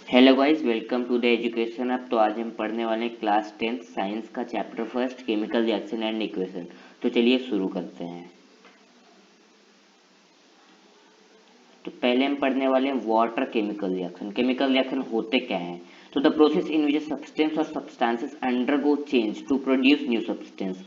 Hello guys, welcome to the education hub. तो आज हम पढ़ने वाले हैं क्लास 10 साइंस का chapter first chemical reaction and equation. तो चलिए शुरू करते हैं। तो पहले हम पढ़ने वाले हैं water chemical reaction. Chemical reaction होते क्या हैं? तो the process in which substance और substances undergo change to produce new substance.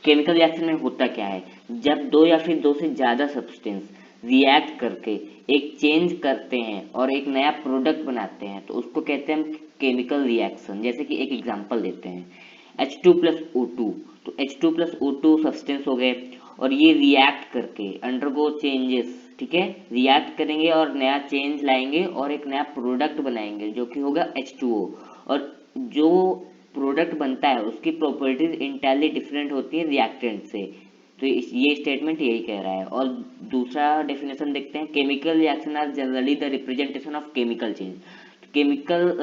Chemical reaction में होता क्या है? जब दो या फिर दो से ज़्यादा सब्सटेंस रिएक्ट करके एक चेंज करते हैं और एक नया प्रोडक्ट बनाते हैं तो उसको कहते हैं हम केमिकल रिएक्शन। जैसे कि एक एग्जांपल देते हैं, H2+O2। तो H2+O2 सब्सटेंस हो गए और ये रिएक्ट करके अंडरगो चेंजेस, ठीक है, रिएक्ट करेंगे और नया चेंज लाएंगे और एक नया प्रोडक्ट बनाएंगे जो कि होगा H2O। और जो प्रोडक्ट बनता है उसकी प्रॉपर्टीज इंटायरली डिफरेंट होती है रिएक्टेंट से। तो ये स्टेटमेंट यही कह रहा है। और दूसरा डेफिनेशन देखते हैं, chemical reaction are generally the representation of chemical change. Chemical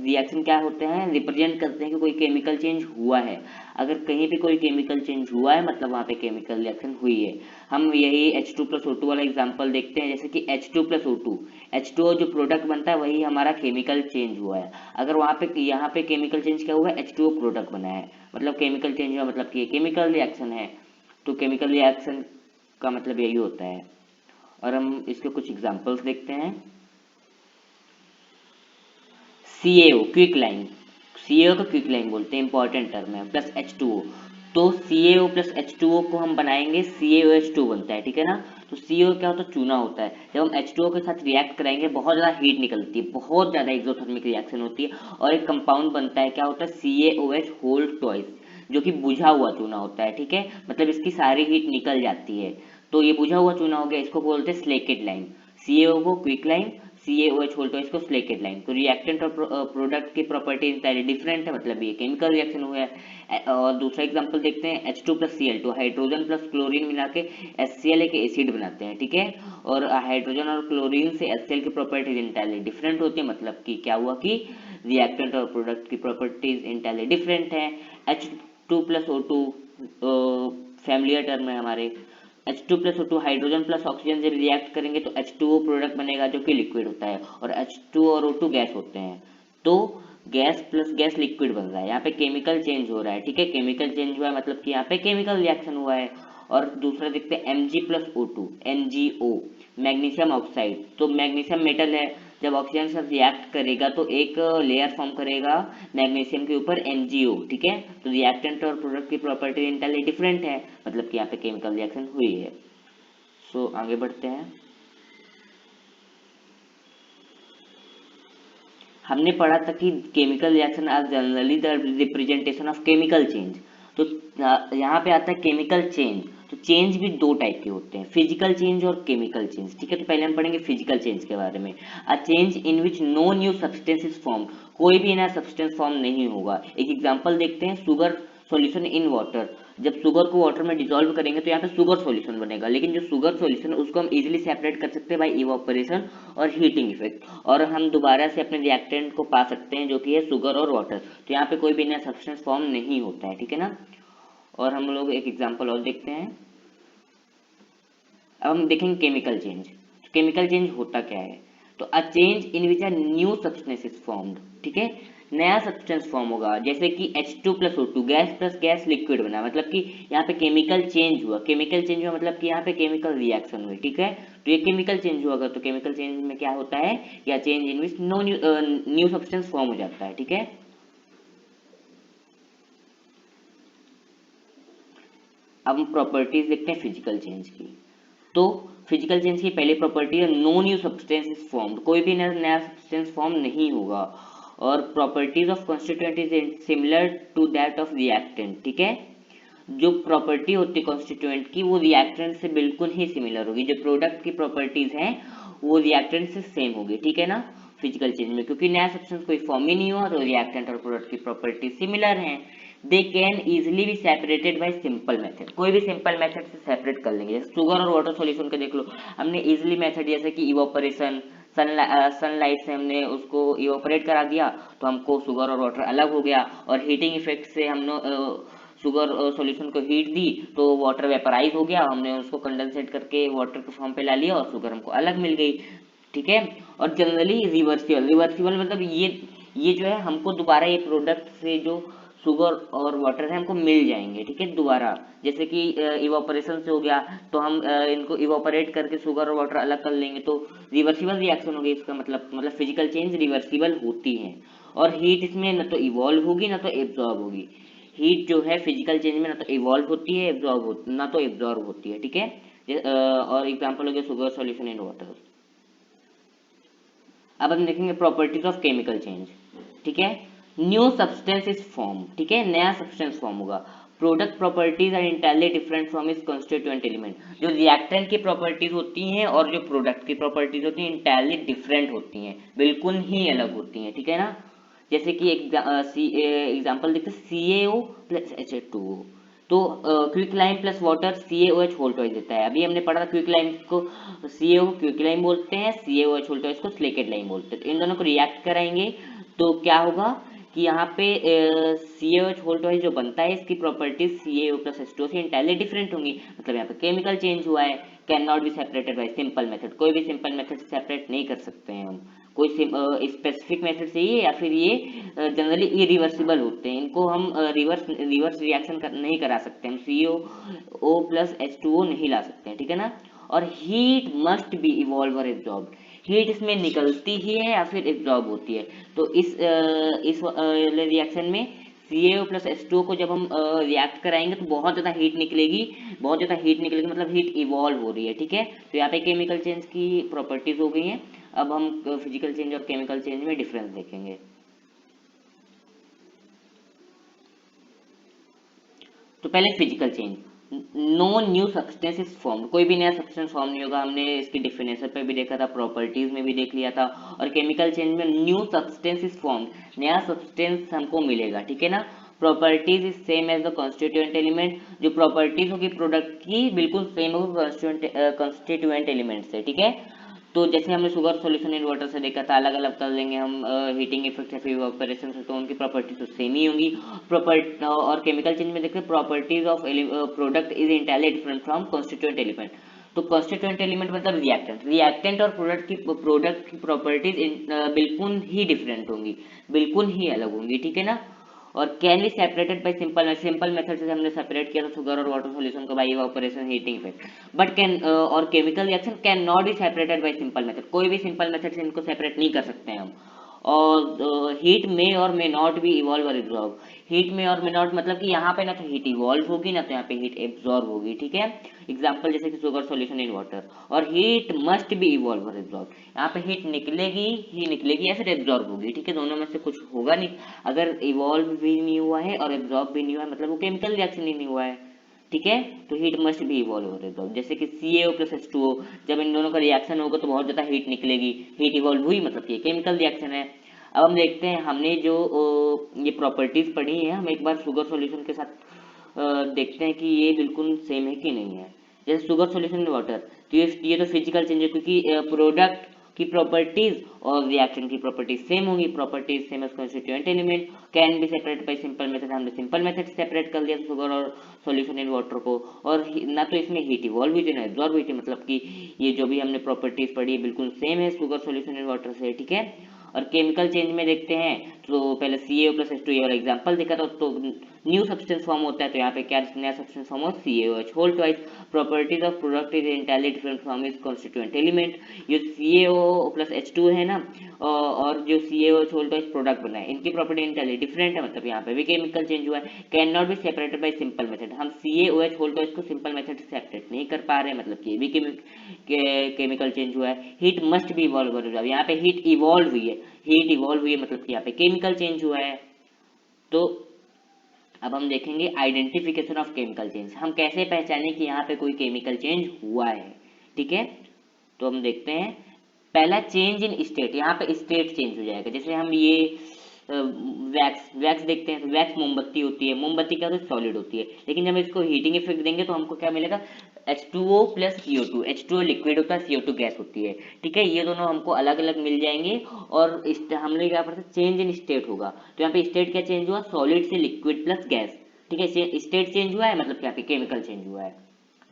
reaction क्या होते हैं? रिप्रेजेंट करते हैं कि कोई केमिकल चेंज हुआ है। अगर कहीं भी कोई केमिकल चेंज हुआ है मतलब वहाँ पे केमिकल रिएक्शन हुई है। हम यही H2+O2 वाला एग्जांपल देखते हैं। जैसे कि H2+O2, H2O जो प्रोडक्ट बनता है वही हमारा केमिकल चेंज हुआ है। अगर वहाँ पे यहाँ पे केमिकल चेंज क्या हुआ है? H2O प्रोडक्ट बना है, मतलब केमिकल चेंज हुआ, मतलब कि ये केमिकल रिएक्शन है। तो केमिकल रिएक्शन का मतलब यही होता है। और हम इसके कुछ एग्जांपल्स देखते हैं। CaO क्विक लाइन, CaO को क्विक लाइन बोलते हैं, इंपॉर्टेंट टर्म है, प्लस H2O। तो CaO प्लस H2O को हम बनाएंगे, CaOH2 बनता है, ठीक है ना। तो CaO क्या होता है? चूना होता है। जब हम H2O के साथ रिएक्ट कराएंगे बहुत ज़्यादा हीट निकलती है, बहुत ज़्यादा एक्सोथर्मिक रिएक्शन होती है और एक कंपाउंड बनता है, क्या होता है? CaOH होल ट्वाइस, जो कि बुझा हुआ चूना होता है, ठीक है, मतलब इसकी सारी हीट निकल जाती है। तो ये बुझा हुआ चूना हो गया, इसको बोलते हैं स्लेकेट लाइन। CaO को क्विक लाइन, CaOH होल तो इसको स्लेकेट लाइन। तो रिएक्टेंट और प्रोडक्ट की प्रॉपर्टी इंटायरली डिफरेंट है, मतलब ये केमिकल रिएक्शन हुआ है। और दूसरा एग्जांपल देखते हैं, H2+Cl2, हाइड्रोजन प्लस क्लोरीन मिला के HCl एक एसिड बनाते हैं, ठीक है। और हाइड्रोजन और क्लोरीन से HCl की प्रॉपर्टीज इंटायरली डिफरेंट होती है, मतलब कि क्या हुआ कि रिएक्टेंट और प्रोडक्ट की प्रॉपर्टीज इंटायरली डिफरेंट है। H2+O2 फैमिलियर टर्म है हमारे। H2+O2 हाइड्रोजन प्लस ऑक्सीजन जब रिएक्ट करेंगे तो H2O प्रोडक्ट बनेगा जो कि लिक्विड होता है, और H2 और O2 गैस होते हैं। तो गैस प्लस गैस लिक्विड बन रहा है, यहाँ पे केमिकल चेंज हो रहा है, ठीक है, केमिकल चेंज हुआ है मतलब कि यहाँ पे केमिकल रिएक्शन हुआ है। और दूसरा देखते हैं Mg+O2, MgO, मैग्नीशियम ऑक्साइड। तो मैग्नीशियम मेटल है, जब ऑक्सीजन से रिएक्ट करेगा तो एक लेयर फॉर्म करेगा मैग्नीशियम के ऊपर, MgO, ठीक है। तो रिएक्टेंट और प्रोडक्ट की प्रॉपर्टी इंटायरली डिफरेंट है, मतलब कि यहाँ पे केमिकल रिएक्शन हुई है। सो आगे बढ़ते हैं। हमने पढ़ा था कि chemical reaction are generally the representation of chemical change. तो यहाँ पे आता है केमिकल चेंज। तो चेंज भी दो टाइप के होते हैं, फिजिकल चेंज और केमिकल चेंज, ठीक है। तो पहले हम पढ़ेंगे फिजिकल चेंज के बारे में। A change in which no new substance is form, कोई भी नया सब्सटेंस फॉर्म नहीं होगा। एक एग्जांपल देखते हैं, शुगर सॉल्यूशन इन वाटर। जब शुगर को वाटर में डिसॉल्व करेंगे तो यहाँ पे शुगर सॉल्यूशन बनेगा, लेकिन जो शुगर सॉल्यूशन है उसको हम इजीली सेपरेट कर सकते हैं बाय इवापोरेशन और हीटिंग इफेक्ट, और हम दोबारा से अपने रिएक्टेंट को पा सकते हैं जो कि है शुगर और वाटर। तो यहाँ पे कोई भी नया सब्सटेंस फॉर्म नहीं होता है, ठीक है ना। और हम लोग एक एग्जांपल और देखते हैं। अब हम देखेंगे केमिकल चेंज। केमिकल चेंज होता क्या है? तो अ change in which a new substance is formed, ठीक है, नया सब्सटेंस फॉर्म होगा। जैसे कि H2+O2 gas plus gas liquid बना, मतलब कि यहाँ पे केमिकल चेंज हुआ। केमिकल चेंज हुआ मतलब कि यहाँ पे केमिकल रिएक्शन हुई, ठीक है। तो ये केमिकल चेंज हुआ, तो केमिकल चेंज में क्या होता है? या change in which no new substance form हो जाता है, ठीक है। अब हम प्रॉपर्टीज देखते हैं फिजिकल चेंज की। तो फिजिकल चेंज की पहली प्रॉपर्टी है no new substance is formed, कोई भी नया सब्सटेंस फॉर्म नहीं होगा। और properties of constituent is similar to that of reactant, ठीक है। जो प्रॉपर्टी होती है कॉन्स्टिट्यूएंट की वो रिएक्टेंट से बिल्कुल ही सिमिलर होगी, जो प्रोडक्ट की प्रॉपर्टीज हैं वो रिएक्टेंट से सेम होगी, ठीक है ना। फिजिकल चेंज में क्योंकि नया सब्सटेंस कोई फॉर्म ही नहीं हुआ तो रिएक्टेंट और प्रोडक्ट की प्रॉपर्टी सिमिलर हैं। They can easily be separated by simple method, कोई भी सिंपल मेथड से सेपरेट कर लेंगे। जैसे शुगर और वाटर सॉल्यूशन का देख लो, हमने इजिली मेथड जैसे कि इवापोरेशन, सनलाइट से हमने उसको इवापोरेट करा दिया तो हमको शुगर और वाटर अलग हो गया। और हीटिंग इफेक्ट से हमने शुगर सॉल्यूशन को हीट दी तो वाटर वेपराइज हो गया, हमने उसको कंडेंसेट करके वाटर के फॉर्म पे ला लिया और शुगर हमको अलग मिल गई। ठीक है। और जनरली रिवर्सिबल, रिवर्सिबल मतलब ये जो है हमको दोबारा ये प्रोडक्ट से जो शुगर और वाटर है हमको मिल जाएंगे, ठीक है दोबारा। जैसे कि इवापोरेशन से हो गया, तो हम इनको इवापोरेट करके शुगर और वाटर अलग कर लेंगे, तो रिवर्सिबल रिएक्शन होगी। इसका मतलब फिजिकल चेंज रिवर्सिबल होती है। और हीट इसमें न तो इवॉल्व होगी ना तो एब्जॉर्ब होगी। हीट जो है फिजिकल चेंज में ना तो इवॉल्व होती है, एब्जॉर्ब होती ना तो एब्जॉर्ब होती है, ठीक है। और एग्जाम्पल हो गया शुगर सॉल्यूशन इन वाटर। अब हम देखेंगे प्रॉपर्टीज ऑफ केमिकल चेंज, ठीक है। न्यू सब्सटेंस इज फॉर्म, ठीक है, नया सब्सटेंस फॉर्म होगा। Product properties are entirely different from is constituent element. जो रिएक्टेंट की प्रॉपर्टीज होती हैं और जो प्रोडक्ट की प्रॉपर्टीज होती हैं इंटायरली डिफरेंट होती हैं, बिल्कुल ही अलग होती हैं, ठीक है ना। जैसे कि एग्जाम्पल देखते हैं, CaO प्लस HH2O। तो quick lime plus water CaOH whole twice देता है। अभी हमने पढ़ा था क्विक लाइम को, CaO को क्विक लाइम बोलते हैं, CaOH होल ट्वाइस को स्लेकेट लाइम बोलते हैं। तो इन दोनों को रिएक्ट कराएंगे तो क्या होगा कि यहाँ पे CaOH होल ट्वाइस जो बनता है इसकी प्रॉपर्टीज CaO प्लस H2O से इंटायरली डिफरेंट होंगी। मतलब यहाँ पे केमिकल चेंज हुआ है। Can not be separated by simple method, कोई भी सिंपल मेथड से सेपरेट नहीं कर सकते हैं हम। कोई स्पेसिफिक मेथड से ही, या फिर ये जनरली इरिवर्सिबल होते हैं, इनको हम रिवर्स रिएक्शन नहीं करा सकते, हम CaO प्लस H2O नहीं ला सकते हैं, ठीक है ना। और हीट मस्ट बी इवॉल्व और एब्जॉर्ब, हीट इसमें निकलती ही है या फिर एब्जॉर्ब होती है। तो इस रिएक्शन में CaO प्लस H2O को जब हम रिएक्ट कराएंगे तो बहुत ज़्यादा हीट निकलेगी, बहुत ज़्यादा हीट निकलेगी, मतलब हीट इवॉल्व हो रही है, ठीक है। तो यहाँ पे केमिकल चेंज की प्रॉपर्टीज हो गई हैं। अब हम फिजिकल चेंज और केमिकल चेंज में डिफरेंस देखेंगे। तो पहले physical change, no new substance is form, कोई भी नया सब्सटेंस फॉर्म नहीं होगा। हमने इसकी डिफिनेशन पे भी देखा था, प्रॉपर्टीज में भी देख लिया था। और केमिकल चेंज में न्यू सब्सटेंस इज फॉर्म, नया सब्सटेंस हमको मिलेगा, ठीक है ना। Properties is same as the constituent element, जो प्रॉपर्टीज होगी प्रोडक्ट की बिल्कुल सेम होगी कॉन्स्टिट्यूएंट एलिमेंट से, ठीक है। तो जैसे हमने शुगर सॉल्यूशन इन वाटर से देखा था, अलग अलग कर लेंगे हम हीटिंग इफेक्ट या फिर ऑपरेशन से, तो उनकी प्रॉपर्टीज तो सेम ही होंगी। और केमिकल चेंज में देखते हैं properties of product is entirely different from constituent element. तो कॉन्स्टिट्यूएंट एलिमेंट मतलब रिएक्टेंट, रिएक्टेंट और प्रोडक्ट की प्रॉपर्टीज बिल्कुल ही डिफरेंट होंगी, बिल्कुल ही अलग होंगी, ठीक है ना। और can be separated by simple method से हमने सेपरेट किया था शुगर और वाटर सॉल्यूशन को by evaporation heating effect. But can और chemical reaction can not be separated by simple method, कोई भी सिंपल मेथड से इनको सेपरेट नहीं कर सकते हैं हम। और हीट में और मे नॉट बी इवॉल्व और एब्जॉर्ब, हीट में और मे नॉट मतलब कि यहाँ पे ना तो हीट इवॉल्व होगी ना तो यहाँ पे हीट एब्जॉर्ब होगी, ठीक है। एग्जांपल जैसे कि शुगर सॉल्यूशन इन वाटर। और हीट मस्ट बी इवॉल्व और एब्जॉर्ब, यहाँ पे हीट निकलेगी ही निकलेगी या फिर एब्जॉर्ब होगी, ठीक है, दोनों में से कुछ होगा नहीं। अगर इवॉल्व भी नहीं हुआ है और एब्जॉर्ब भी नहीं हुआ है मतलब वो केमिकल रिएक्शन ही नहीं हुआ है, ठीक है। तो हीट मस्ट भी इवॉल्व और एब्जॉर्ब, जैसे कि CaO प्लस H2O, जब इन दोनों का रिएक्शन होगा तो बहुत ज़्यादा हीट निकलेगी, हीट इवॉल्व हुई मतलब कि केमिकल रिएक्शन है। अब हम देखते हैं, हमने जो ये प्रॉपर्टीज पढ़ी है, हम एक बार शुगर सॉल्यूशन के साथ देखते हैं कि ये बिल्कुल सेम है कि नहीं है। जैसे शुगर सॉल्यूशन इन वाटर, तो ये तो फिजिकल चेंज है, क्योंकि प्रोडक्ट की प्रॉपर्टीज और रिएक्शन की प्रॉपर्टीज सेम होंगी, properties same as constituent element. Can be separate by simple method, हमने सिंपल मेथड से सेपरेट कर लिया शुगर और सॉल्यूशन इन वाटर को। और ना तो इसमें हीट इवॉल्व हुई थी ना एब्जॉर्ब हुई थी, मतलब कि ये जो भी हमने प्रॉपर्टीज पढ़ी है बिल्कुल सेम है शुगर सॉल्यूशन इन वाटर से, ठीक है। और केमिकल चेंज में देखते हैं तो पहले CaO प्लस H2O वाला एग्जांपल देखा था, तो न्यू सब्सटेंस फॉर्म होता है, तो यहाँ पे क्या नया सब्सटेंस फॉर्म हो, CaOH whole twice. Properties of product is entirely different from is constituent element, ये CaO प्लस H2O है ना, और जो CaOH होल ट्वाइस प्रोडक्ट बना है इनकी प्रॉपर्टी इंटायरली डिफरेंट है, मतलब यहाँ पे भी केमिकल चेंज हुआ है। Can not be separated by simple method, हम CaOH होल ट्वाइस को सिंपल मेथड से सेपरेट नहीं कर पा रहे हैं, मतलब कि ये भी केमिकल चेंज हुआ है। हीट मस्ट बी इवॉल्व हो जाए, यहाँ पे हीट इवॉल्व हुई है, हीट इवॉल्व हुई है मतलब कि यहाँ पे केमिकल चेंज हुआ है। तो अब हम देखेंगे आइडेंटिफिकेशन ऑफ केमिकल चेंज, हम कैसे पहचानें कि यहाँ पे कोई केमिकल चेंज हुआ है, ठीक है। तो हम देखते हैं, पहला चेंज इन स्टेट, यहाँ पे स्टेट चेंज हो जाएगा। जैसे हम ये वैक्स वैक्स देखते हैं, तो वैक्स मोमबत्ती होती है, मोमबत्ती क्या होती है, सॉलिड होती है, लेकिन जब इसको हीटिंग इफेक्ट देंगे तो हमको क्या मिलेगा, H2O plus CO2, H2O liquid होता है, CO2 गैस होती है, ठीक है। ये दोनों हमको अलग अलग मिल जाएंगे। और हमने क्या पढ़ा, चेंज इन स्टेट होगा, तो यहाँ पे स्टेट क्या चेंज हुआ, सॉलिड से लिक्विड प्लस गैस, ठीक है। स्टेट चेंज हुआ है मतलब यहाँ पे केमिकल चेंज हुआ है,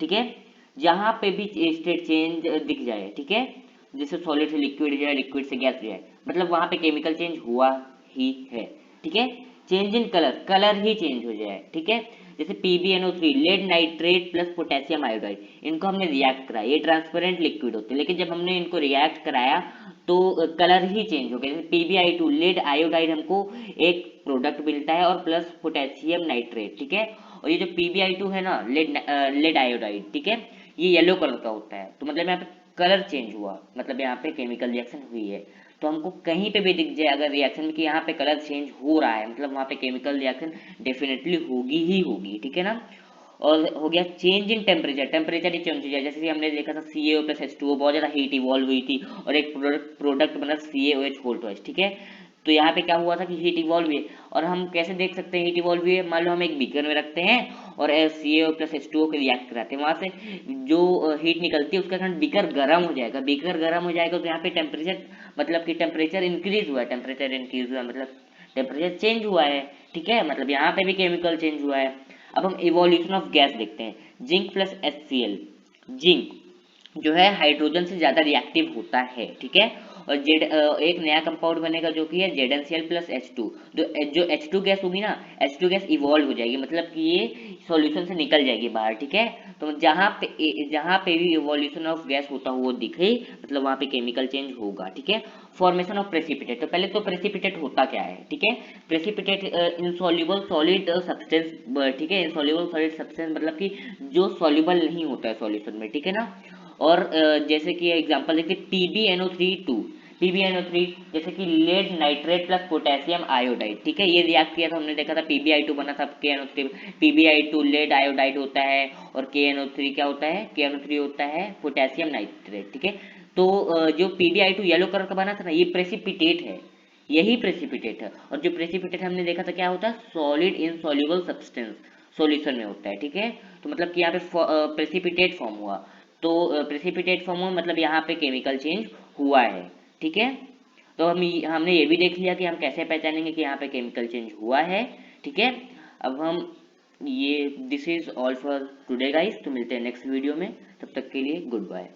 ठीक है। जहां पे भी स्टेट चेंज दिख जाए, ठीक है, जैसे सॉलिड से लिक्विड हो जाए, लिक्विड से गैस हो जाए, मतलब वहां पे केमिकल चेंज हुआ ही है। ठीक है, चेंज इन कलर, कलर ही चेंज हो जाए। ठीक है, जैसे PbNO3 lead nitrate plus potassium iodide, इनको हमने रिएक्ट कराया, ये ट्रांसपेरेंट लिक्विड होते हैं, लेकिन जब हमने इनको रिएक्ट कराया तो कलर ही चेंज हो गया। जैसे PbI2 लेड आयोडाइड हमको एक प्रोडक्ट मिलता है और प्लस पोटेशियम नाइट्रेट। ठीक है, और ये जो PbI2 है ना, लेड आयोडाइड, ठीक है, ये येलो कलर का होता है, तो मतलब यहाँ पे कलर चेंज हुआ, मतलब यहाँ पे केमिकल रिएक्शन हुई है। तो हमको कहीं पे भी दिख जाए अगर रिएक्शन में कि यहाँ पे कलर चेंज हो रहा है, मतलब वहाँ पे केमिकल रिएक्शन डेफिनेटली होगी ही होगी। ठीक है ना, और हो गया change in temperature, temperature he change हो जाए। जैसे कि हमने देखा था CaO प्लस H2O, बहुत ज़्यादा हीट इवॉल्व हुई थी और एक प्रोडक्ट बना CaOH होल ट्वाइस। ठीक है, तो यहाँ पे क्या हुआ था कि हीट इवॉल्व हुई है, और हम कैसे देख सकते हैं हीट इवॉल्व हुई है? मान लो हम एक बीकर में रखते हैं और CaO प्लस H2O के रिएक्ट कराते हैं, वहाँ से जो हीट निकलती है उसके कारण बीकर गर्म हो जाएगा। बीकर गर्म हो जाएगा तो यहाँ पे टेम्परेचर, मतलब कि टेम्परेचर इंक्रीज हुआ है, टेम्परेचर इंक्रीज हुआ मतलब टेम्परेचर चेंज हुआ है। ठीक है, मतलब यहाँ पे भी केमिकल चेंज हुआ है। अब हम इवोल्यूशन ऑफ गैस देखते हैं, जिंक प्लस HCl। जिंक जो है हाइड्रोजन से ज्यादा रिएक्टिव होता है। ठीक है, और एक नया कंपाउंड बनेगा जो कि है ZnCl प्लस H2। जो H2 गैस होगी ना, H2 गैस इवॉल्व हो जाएगी, मतलब कि ये सॉल्यूशन से निकल जाएगी बाहर। ठीक है, तो जहाँ पे भी इवोल्यूशन ऑफ गैस होता हुआ दिखे, मतलब वहाँ पे केमिकल चेंज होगा। ठीक है, फॉर्मेशन ऑफ प्रेसिपिटेट, तो पहले तो प्रेसिपिटेट होता क्या है? ठीक है, प्रेसिपिटेट इनसॉल्युबल सॉलिड सब्सटेंस। ठीक है, इनसॉल्युबल सॉलिड सब्सटेंस मतलब कि जो सॉल्युबल नहीं होता है सॉल्यूशन में। ठीक है ना, और जैसे कि एग्जांपल देखिए PbNO3 PbNO3 जैसे कि lead nitrate plus potassium iodide. ठीक है, ये रिएक्ट किया था, हमने देखा था PbI2 बना था KNO3। PbI2 लेड आयोडाइड होता है और KNO3 क्या होता है? KNO3 होता है पोटेशियम नाइट्रेट। ठीक है, तो जो PbI2 येलो कलर का बना था ना, ये प्रेसिपिटेट है, यही प्रेसिपिटेट है। और जो प्रेसिपिटेट हमने देखा था क्या होता है? सॉलिड इनसॉल्युबल सब्सटेंस सॉल्यूशन में होता है। ठीक है, तो मतलब कि यहाँ पे प्रेसिपिटेट फॉर्म हुआ, तो प्रेसिपिटेट फॉर्म हुआ मतलब यहाँ पे केमिकल चेंज हुआ है। ठीक है, तो हमने ये भी देख लिया कि हम कैसे पहचानेंगे कि यहाँ पे केमिकल चेंज हुआ है। ठीक है, अब हम ये this is all for today guys, तो मिलते हैं नेक्स्ट वीडियो में, तब तक के लिए गुड बाय।